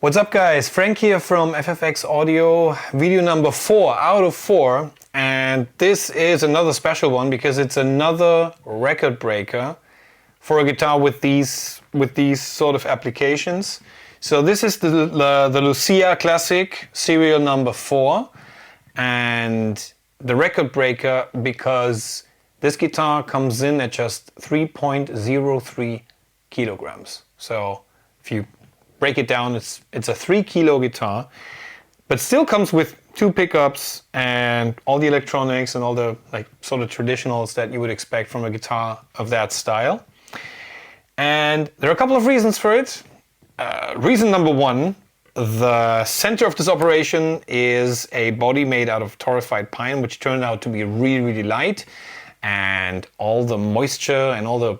What's up guys, Frank here from FFX Audio, video number 4 out of 4, and this is another special one because it's another record breaker for a guitar with these sort of applications. So this is the Lucia Classic serial number 4, and the record breaker because this guitar comes in at just 3.03 kilograms. So if you break it down, it's a 3 kilo guitar, but still comes with 2 pickups and all the electronics and all the sort of traditionals that you would expect from a guitar of that style. And there are a couple of reasons for it. Reason number 1, the center of this operation is a body made out of torrefied pine, which turned out to be really light, and all the moisture and all the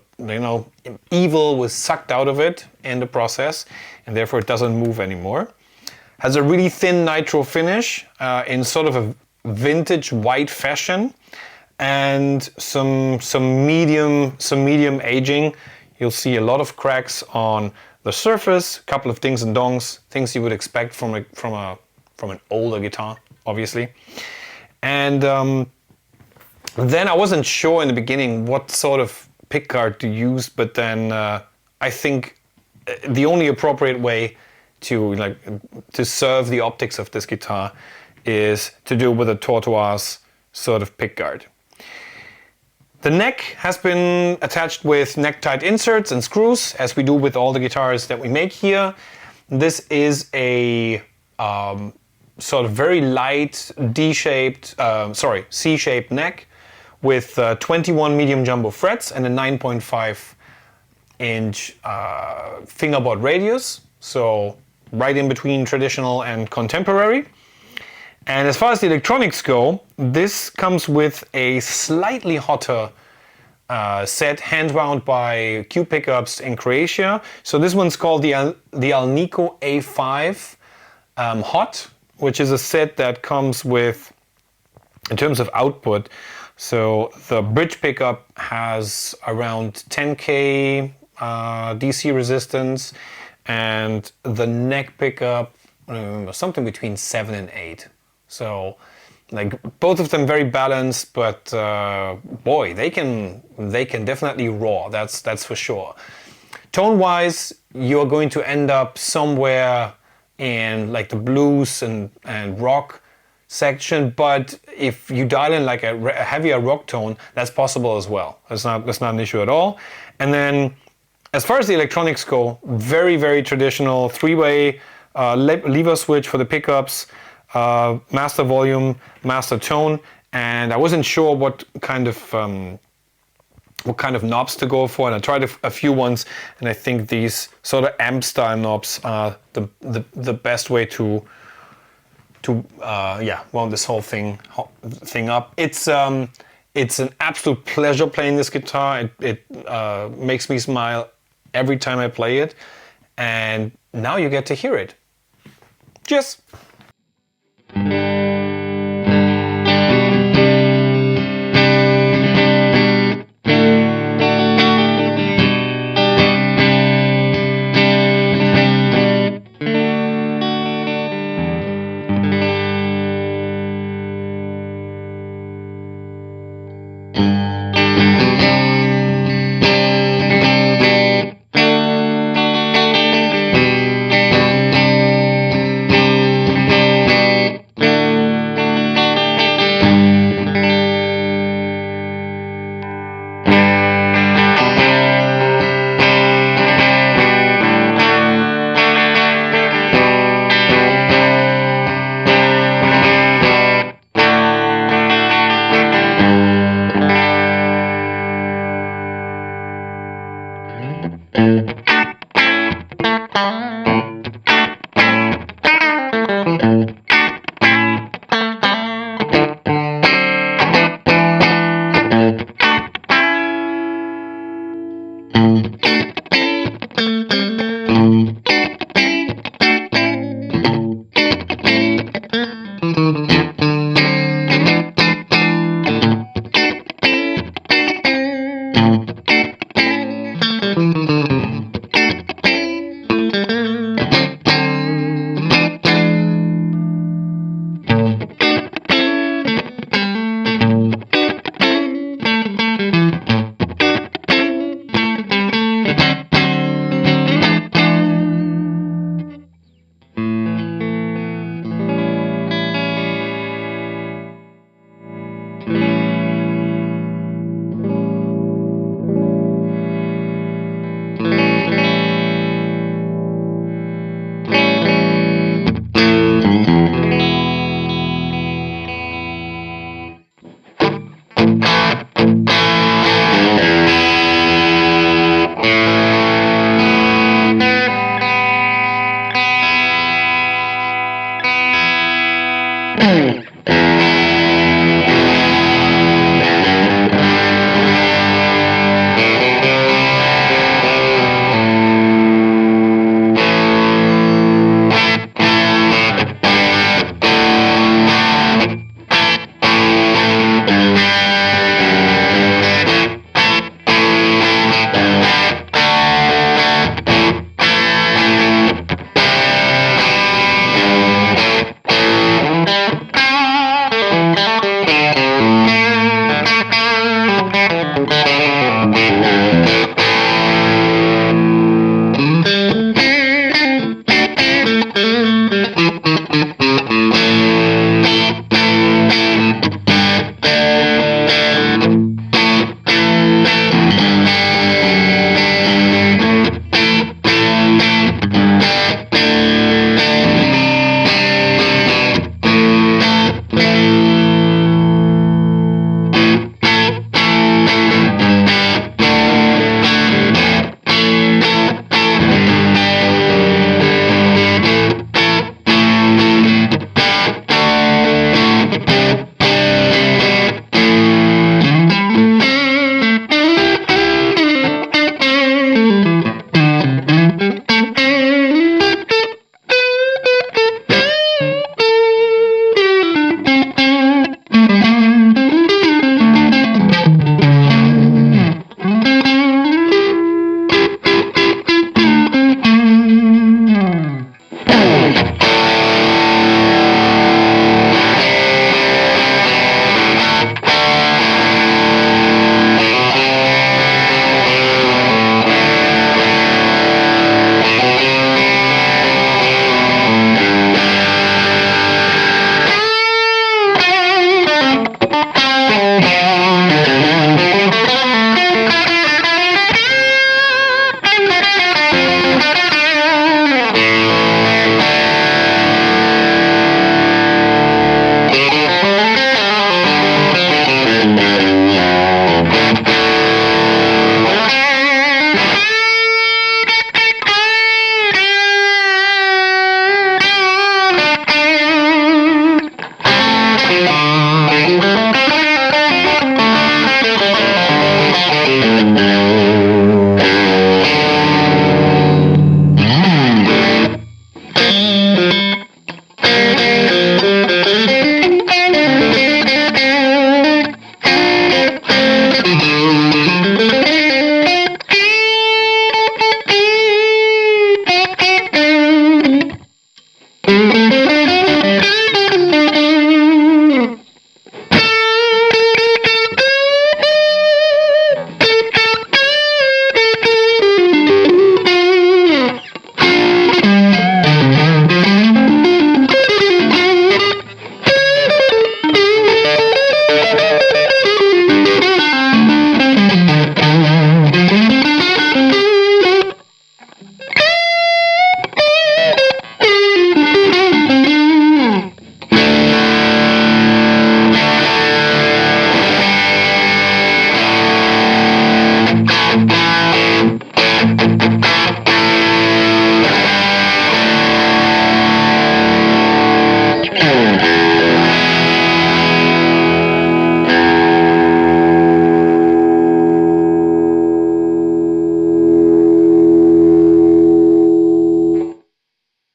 evil was sucked out of it in the process, and therefore it doesn't move anymore. Has a really thin nitro finish in sort of a vintage white fashion, and some medium aging. You'll see a lot of cracks on the surface, a couple of dings and dongs, things you would expect from an older guitar, obviously. And then I wasn't sure in the beginning what sort of pickguard to use, but then I think the only appropriate way to serve the optics of this guitar is to do with a tortoise sort of pickguard. The neck has been attached with neck-tight inserts and screws, as we do with all the guitars that we make here. This is a sort of very light C-shaped neck with 21 medium jumbo frets and a 9.5 inch fingerboard radius, so right in between traditional and contemporary. And as far as the electronics go, this comes with a slightly hotter set hand-wound by Q Pickups in Croatia. So this one's called the Alnico A5 Hot, which is a set that comes with, in terms of output, so the bridge pickup has around 10k DC resistance, and the neck pickup something between 7 and 8. So both of them very balanced, but boy, they can definitely roar. That's for sure. Tone wise, you're going to end up somewhere in the blues and rock section, but if you dial in a heavier rock tone, that's possible as well. That's not an issue at all. And then as far as the electronics go, very traditional 3-way lever switch for the pickups, master volume, master tone, and I wasn't sure what kind of knobs to go for, and I tried a few ones, and I think these sort of amp style knobs are the best way to wound this whole thing up. It's an absolute pleasure playing this guitar. It makes me smile every time I play it, and now you get to hear it. Cheers!